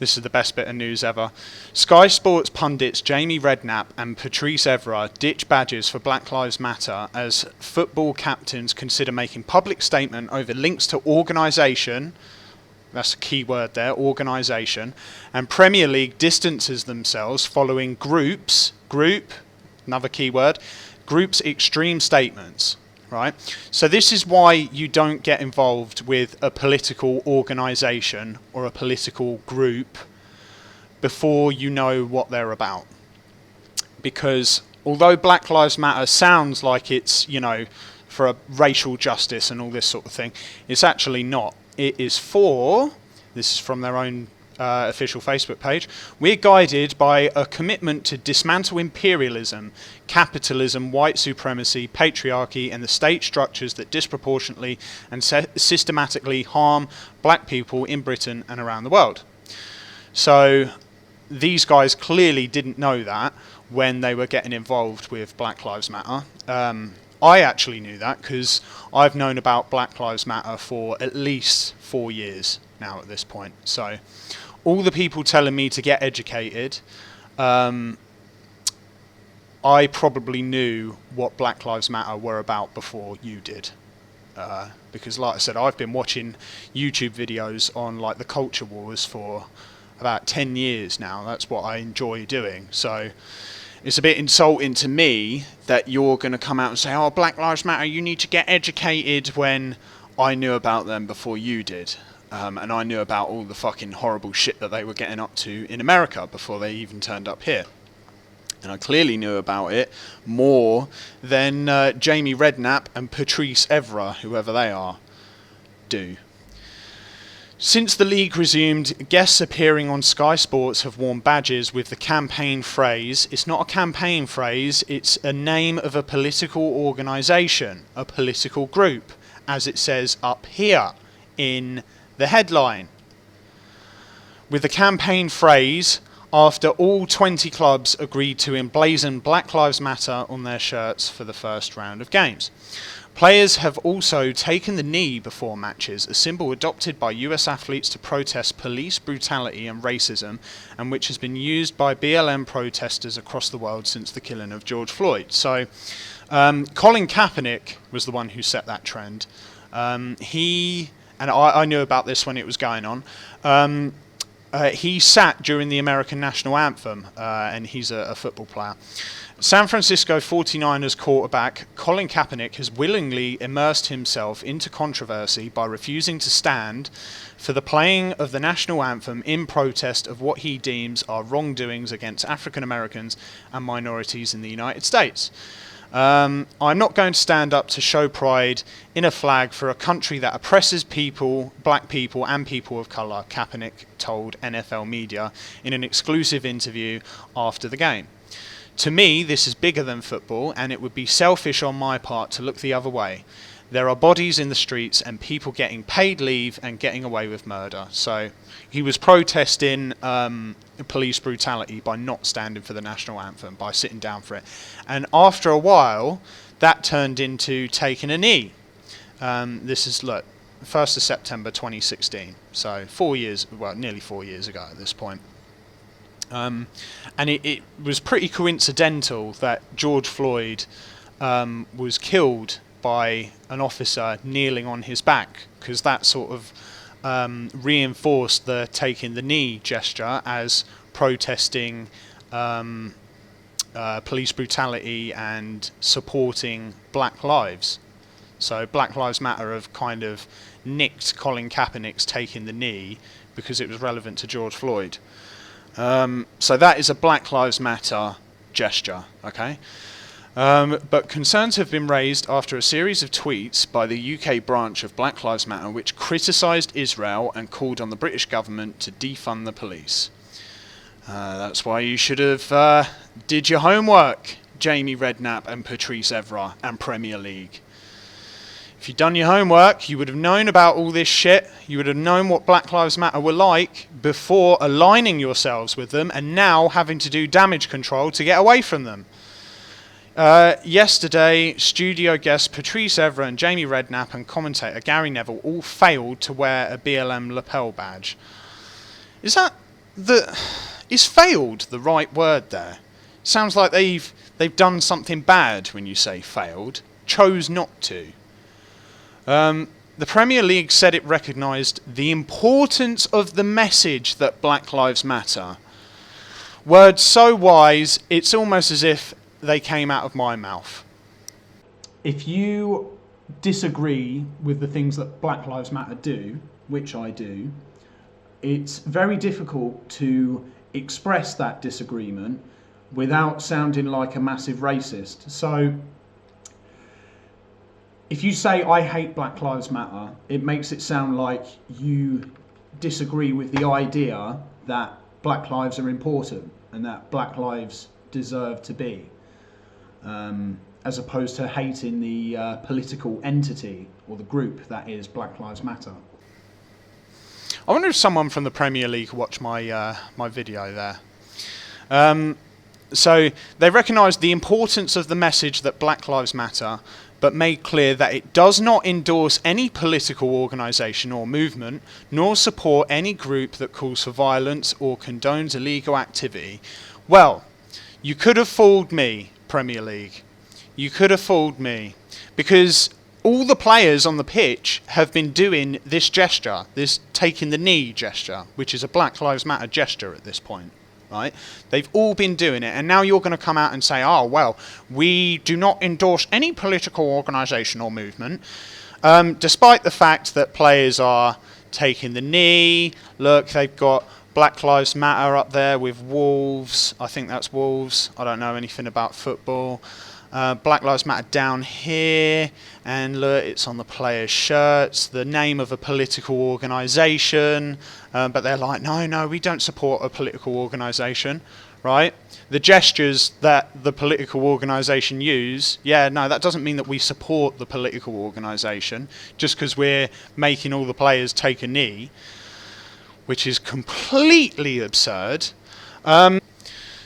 This is the best bit of news ever. Sky Sports pundits Jamie Redknapp and Patrice Evra ditch badges for Black Lives Matter as football captains consider making public statement over links to organisation. That's a key word there, organisation. And Premier League distances themselves following another key word, group's extreme statements. Right? So this is why you don't get involved with a political organisation or a political group before you know what they're about. Because although Black Lives Matter sounds like it's, for a racial justice and all this sort of thing, it's actually not. It is this is from their own official Facebook page, we're guided by a commitment to dismantle imperialism, capitalism, white supremacy, patriarchy, and the state structures that disproportionately and systematically harm black people in Britain and around the world. So these guys clearly didn't know that when they were getting involved with Black Lives Matter. I actually knew that because I've known about Black Lives Matter for at least 4 years now at this point. So all the people telling me to get educated, I probably knew what Black Lives Matter were about before you did. Because like I said, I've been watching YouTube videos on like the culture wars for about 10 years now. That's what I enjoy doing. So it's a bit insulting to me that you're going to come out and say, oh, Black Lives Matter, you need to get educated, when I knew about them before you did. And I knew about all the fucking horrible shit that they were getting up to in America before they even turned up here. And I clearly knew about it more than Jamie Redknapp and Patrice Evra, whoever they are, do. Since the league resumed, guests appearing on Sky Sports have worn badges with the campaign phrase. It's not a campaign phrase, it's a name of a political organisation, a political group, as it says up here in the headline. With the campaign phrase, after all 20 clubs agreed to emblazon Black Lives Matter on their shirts for the first round of games. Players have also taken the knee before matches, a symbol adopted by US athletes to protest police brutality and racism, and which has been used by BLM protesters across the world since the killing of George Floyd. So Colin Kaepernick was the one who set that trend. And I knew about this when it was going on. He sat during the American national anthem, and he's a football player. San Francisco 49ers quarterback Colin Kaepernick has willingly immersed himself into controversy by refusing to stand for the playing of the national anthem in protest of what he deems are wrongdoings against African Americans and minorities in the United States. I'm not going to stand up to show pride in a flag for a country that oppresses people, black people and people of colour, Kaepernick told NFL media in an exclusive interview after the game. To me, this is bigger than football, and it would be selfish on my part to look the other way. There are bodies in the streets and people getting paid leave and getting away with murder. So he was protesting police brutality by not standing for the national anthem, by sitting down for it. And after a while, that turned into taking a knee. This is, 1st of September 2016. So nearly 4 years ago at this point. And it was pretty coincidental that George Floyd was killed by an officer kneeling on his back, because that sort of reinforced the taking the knee gesture as protesting police brutality and supporting black lives. So Black Lives Matter have kind of nicked Colin Kaepernick's taking the knee because it was relevant to George Floyd. So that is a Black Lives Matter gesture, okay? But concerns have been raised after a series of tweets by the UK branch of Black Lives Matter which criticised Israel and called on the British government to defund the police. That's why you should have did your homework, Jamie Redknapp and Patrice Evra and Premier League. If you'd done your homework, you would have known about all this shit. You would have known what Black Lives Matter were like before aligning yourselves with them and now having to do damage control to get away from them. Yesterday, studio guests Patrice Evra and Jamie Redknapp and commentator Gary Neville all failed to wear a BLM lapel badge. Is that is failed the right word there? Sounds like they've done something bad when you say failed. Chose not to. The Premier League said it recognised the importance of the message that Black Lives Matter. Words so wise, it's almost as if they came out of my mouth. If you disagree with the things that Black Lives Matter do, which I do, it's very difficult to express that disagreement without sounding like a massive racist. So if you say I hate Black Lives Matter, it makes it sound like you disagree with the idea that black lives are important and that black lives deserve to be, as opposed to hating the political entity or the group that is Black Lives Matter. I wonder if someone from the Premier League watched my my video there. So they recognised the importance of the message that Black Lives Matter, but made clear that it does not endorse any political organisation or movement, nor support any group that calls for violence or condones illegal activity. Well, you could have fooled me, Premier League. You could have fooled me, because all the players on the pitch have been doing this gesture, this taking the knee gesture, which is a Black Lives Matter gesture at this point, right? They've all been doing it, and now you're going to come out and say, oh, well, we do not endorse any political organisation or movement, despite the fact that players are taking the knee. Look, they've got Black Lives Matter up there with Wolves. I think that's Wolves. I don't know anything about football. Black Lives Matter down here, and look, it's on the players' shirts, the name of a political organisation, but they're like, no, we don't support a political organisation, right? The gestures that the political organisation use, that doesn't mean that we support the political organisation just because we're making all the players take a knee, which is completely absurd.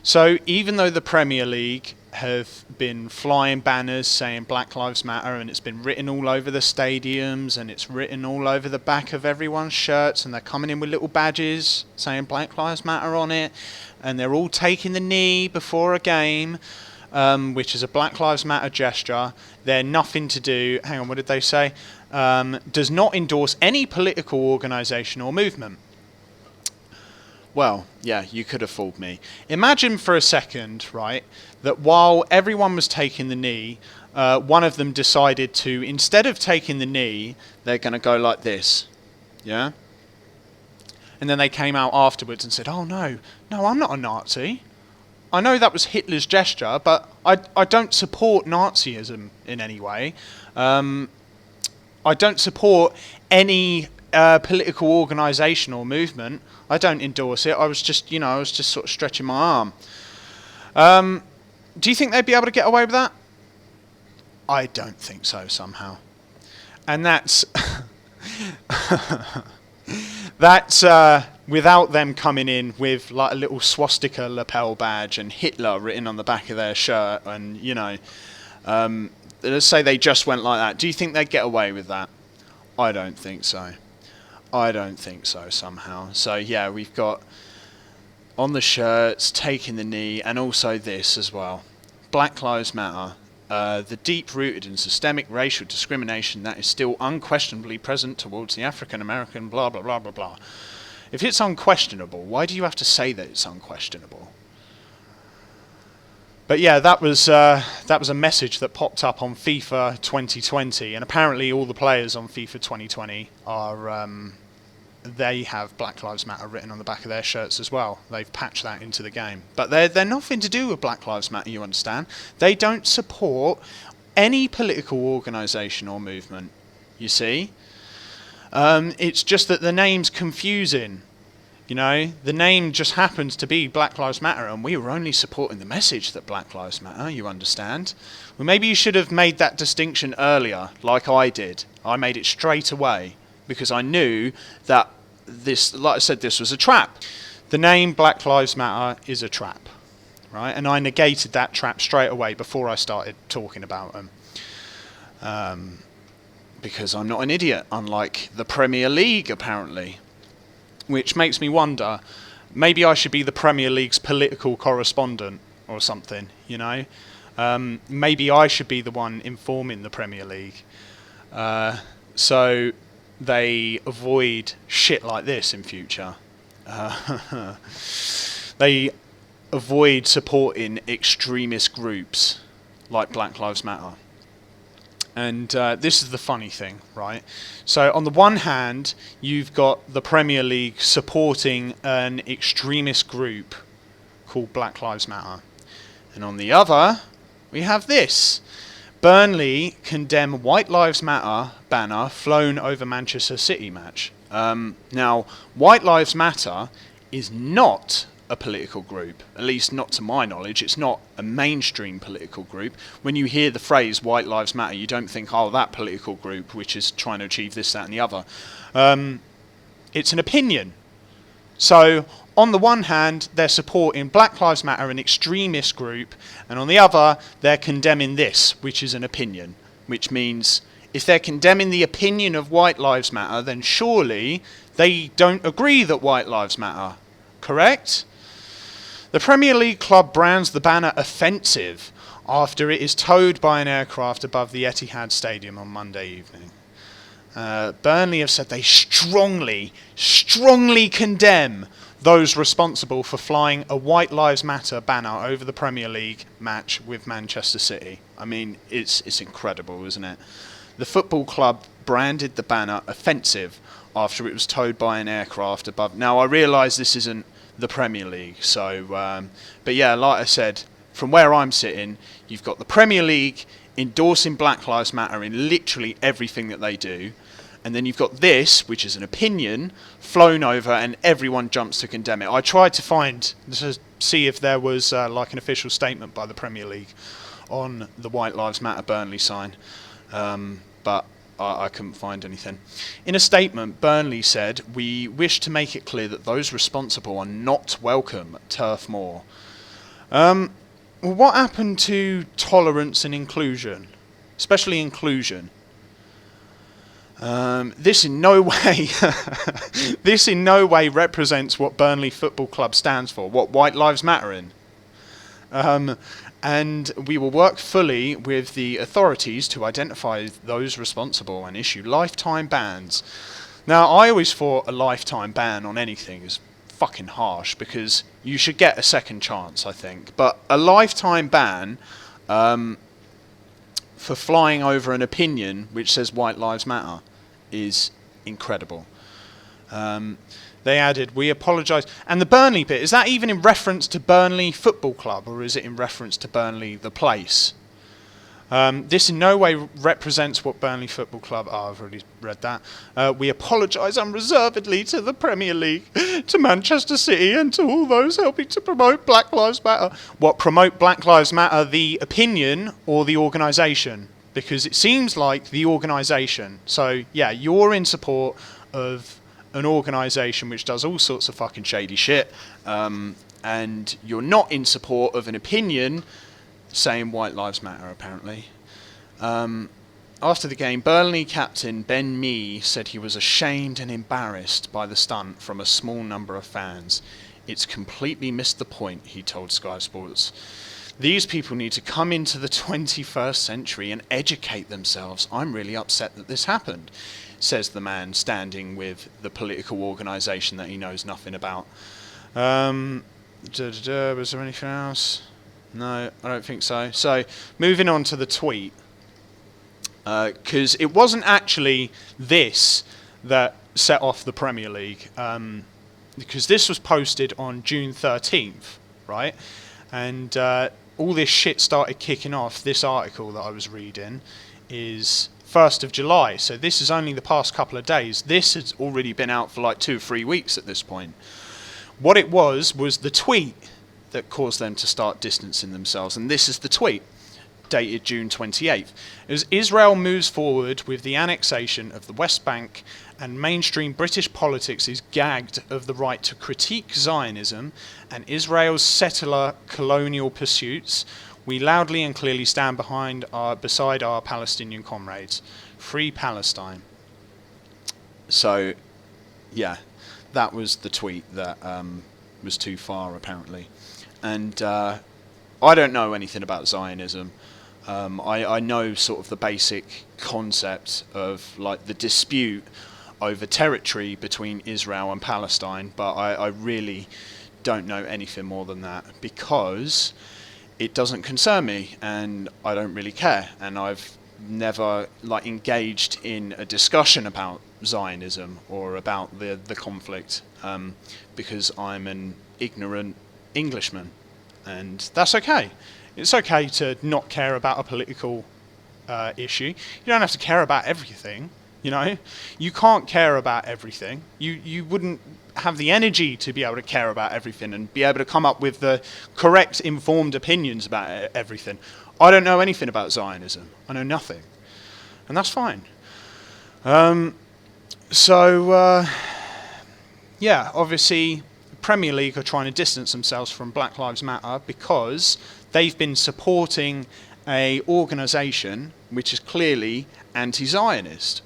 So even though the Premier League have been flying banners saying Black Lives Matter, and it's been written all over the stadiums, and it's written all over the back of everyone's shirts, and they're coming in with little badges saying Black Lives Matter on it, and they're all taking the knee before a game, which is a Black Lives Matter gesture. They're nothing to do, hang on, what did they say? Does not endorse any political organisation or movement. Well, yeah, you could have fooled me. Imagine for a second, right, that while everyone was taking the knee, one of them decided to, instead of taking the knee, they're going to go like this, yeah? And then they came out afterwards and said, oh, no, I'm not a Nazi. I know that was Hitler's gesture, but I don't support Nazism in any way. I don't support any political organisation or movement. I don't endorse it. I was just sort of stretching my arm. Do you think they'd be able to get away with that? I don't think so somehow. And that's without them coming in with like a little swastika lapel badge and Hitler written on the back of their shirt, and let's say they just went like that. Do you think they'd get away with that? I don't think so. I don't think so somehow. So yeah, we've got on the shirts, taking the knee, and also this as well. Black Lives Matter. The deep-rooted and systemic racial discrimination that is still unquestionably present towards the African American, blah, blah, blah, blah, blah. If it's unquestionable, why do you have to say that it's unquestionable? But yeah, that was a message that popped up on FIFA 2020, and apparently all the players on FIFA 2020 are they have Black Lives Matter written on the back of their shirts as well. They've patched that into the game, but they're nothing to do with Black Lives Matter. You understand? They don't support any political organisation or movement. You see, it's just that the name's confusing. You know, the name just happens to be Black Lives Matter, and we were only supporting the message that Black Lives Matter, you understand? Well, maybe you should have made that distinction earlier, like I did. I made it straight away, because I knew that this, like I said, this was a trap. The name Black Lives Matter is a trap, right? And I negated that trap straight away before I started talking about them. Because I'm not an idiot, unlike the Premier League, apparently. Which makes me wonder, Maybe I should be the Premier League's political correspondent or something, you know. Maybe I should be the one informing the Premier League, so they avoid shit like this in future. They avoid supporting extremist groups like Black Lives Matter. And this is the funny thing, right? So on the one hand, you've got the Premier League supporting an extremist group called Black Lives Matter. And on the other, we have this. Burnley condemn White Lives Matter banner flown over Manchester City match. Now, White Lives Matter is not a political group, at least not to my knowledge. It's not a mainstream political group. When you hear the phrase White Lives Matter, you don't think, oh, that political group which is trying to achieve this, that and the other. It's an opinion. So on the one hand, they're supporting Black Lives Matter, an extremist group, and on the other, they're condemning this, which is an opinion, which means if they're condemning the opinion of White Lives Matter, then surely they don't agree that White Lives Matter, correct? The Premier League club brands the banner offensive after it is towed by an aircraft above the Etihad Stadium on Monday evening. Burnley have said they strongly condemn those responsible for flying a White Lives Matter banner over the Premier League match with Manchester City. I mean, it's incredible, isn't it? The football club branded the banner offensive after it was towed by an aircraft above. Now, I realise this isn't the Premier League, so but yeah, like I said, from where I'm sitting, you've got the Premier League endorsing Black Lives Matter in literally everything that they do, and then you've got this, which is an opinion, flown over, and everyone jumps to condemn it. I tried to see if there was like an official statement by the Premier League on the White Lives Matter Burnley sign, but I couldn't find anything. In a statement, Burnley said, "We wish to make it clear that those responsible are not welcome at Turf Moor." What happened to tolerance and inclusion, especially inclusion? This in no way represents what Burnley Football Club stands for, what White Lives Matter in. And we will work fully with the authorities to identify those responsible and issue lifetime bans. Now, I always thought a lifetime ban on anything is fucking harsh, because you should get a second chance, I think. But a lifetime ban for flying over an opinion which says White Lives Matter is incredible. They added, "We apologise." And the Burnley bit, is that even in reference to Burnley Football Club, or is it in reference to Burnley the place? This in no way represents what Burnley Football Club... Oh, I've already read that. "We apologise unreservedly to the Premier League, to Manchester City, and to all those helping to promote Black Lives Matter." What, promote Black Lives Matter, the opinion or the organisation? Because it seems like the organisation. So, yeah, you're in support of an organisation which does all sorts of fucking shady shit, and you're not in support of an opinion saying White Lives Matter, apparently. After the game, Burnley captain Ben Mee said he was ashamed and embarrassed by the stunt from a small number of fans. "It's completely missed the point," he told Sky Sports. "These people need to come into the 21st century and educate themselves. I'm really upset that this happened," says the man standing with the political organisation that he knows nothing about. Was there anything else? No, I don't think so. So, moving on to the tweet, because it wasn't actually this that set off the Premier League, because this was posted on June 13th, right? And all this shit started kicking off. This article that I was reading is 1st of July, so this is only the past couple of days. This has already been out for like 2 or 3 weeks at this point. What it was the tweet that caused them to start distancing themselves, and this is the tweet, dated June 28th. As Israel moves forward with the annexation of the West Bank and mainstream British politics is gagged of the right to critique Zionism and Israel's settler colonial pursuits, we loudly and clearly stand beside our Palestinian comrades. Free Palestine. So, yeah, that was the tweet that was too far, apparently. And I don't know anything about Zionism. I know sort of the basic concept of like the dispute over territory between Israel and Palestine, but I really don't know anything more than that, because it doesn't concern me and I don't really care, and I've never like engaged in a discussion about Zionism or about the conflict, because I'm an ignorant Englishman, and that's okay. It's okay to not care about a political issue. You don't have to care about everything, you know. You can't care about everything. You wouldn't have the energy to be able to care about everything and be able to come up with the correct, informed opinions about everything. I don't know anything about Zionism. I know nothing. And that's fine. Yeah, obviously, the Premier League are trying to distance themselves from Black Lives Matter because they've been supporting a organisation which is clearly anti-Zionist.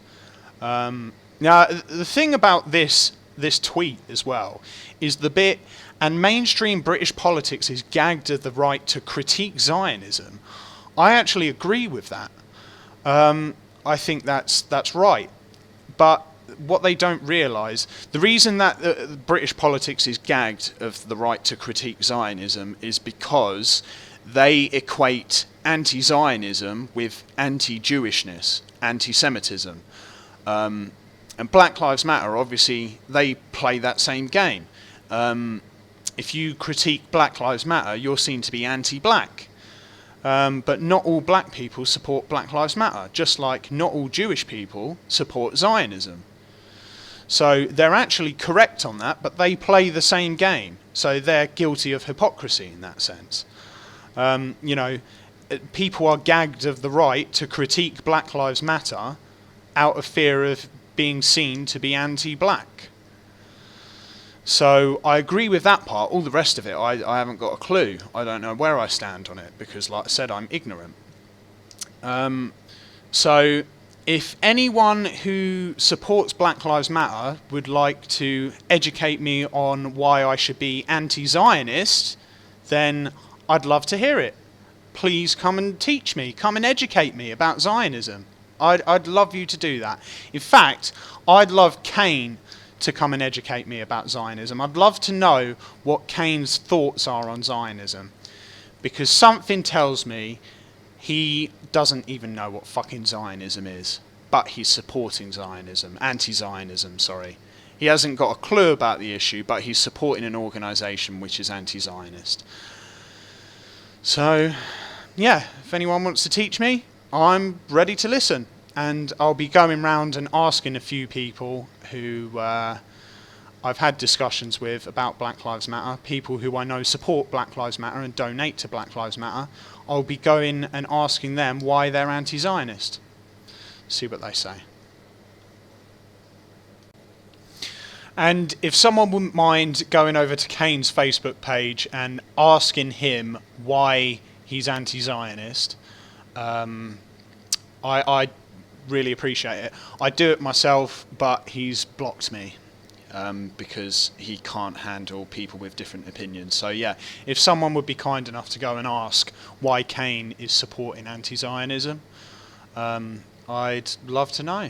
Now, the thing about this tweet as well is the bit, and mainstream British politics is gagged at the right to critique Zionism. I actually agree with that. I think that's right. But what they don't realise, the reason that British politics is gagged of the right to critique Zionism is because they equate anti-Zionism with anti-Jewishness, anti-Semitism. And Black Lives Matter, obviously, they play that same game. If you critique Black Lives Matter, you're seen to be anti-black. But not all black people support Black Lives Matter, just like not all Jewish people support Zionism. So they're actually correct on that, but they play the same game. So they're guilty of hypocrisy in that sense. You know, people are gagged of the right to critique Black Lives Matter out of fear of being seen to be anti-black. So I agree with that part. All the rest of it, I haven't got a clue. I don't know where I stand on it because, like I said, I'm ignorant. So if anyone who supports Black Lives Matter would like to educate me on why I should be anti-Zionist, then I'd love to hear it. Please come and teach me, come and educate me about Zionism. I'd love you to do that. In fact, I'd love Kane to come and educate me about Zionism. I'd love to know what Kane's thoughts are on Zionism, because something tells me he doesn't even know what fucking Zionism is, but he's supporting Zionism, anti-Zionism, sorry. He hasn't got a clue about the issue, but he's supporting an organisation which is anti-Zionist. So, yeah, if anyone wants to teach me, I'm ready to listen, and I'll be going round and asking a few people who I've had discussions with about Black Lives Matter, people who I know support Black Lives Matter and donate to Black Lives Matter. I'll be going and asking them why they're anti-Zionist. See what they say. And if someone wouldn't mind going over to Kane's Facebook page and asking him why he's anti-Zionist, I really appreciate it. I do it myself, but he's blocked me because he can't handle people with different opinions. So yeah, if someone would be kind enough to go and ask why Kane is supporting anti-Zionism, I'd love to know.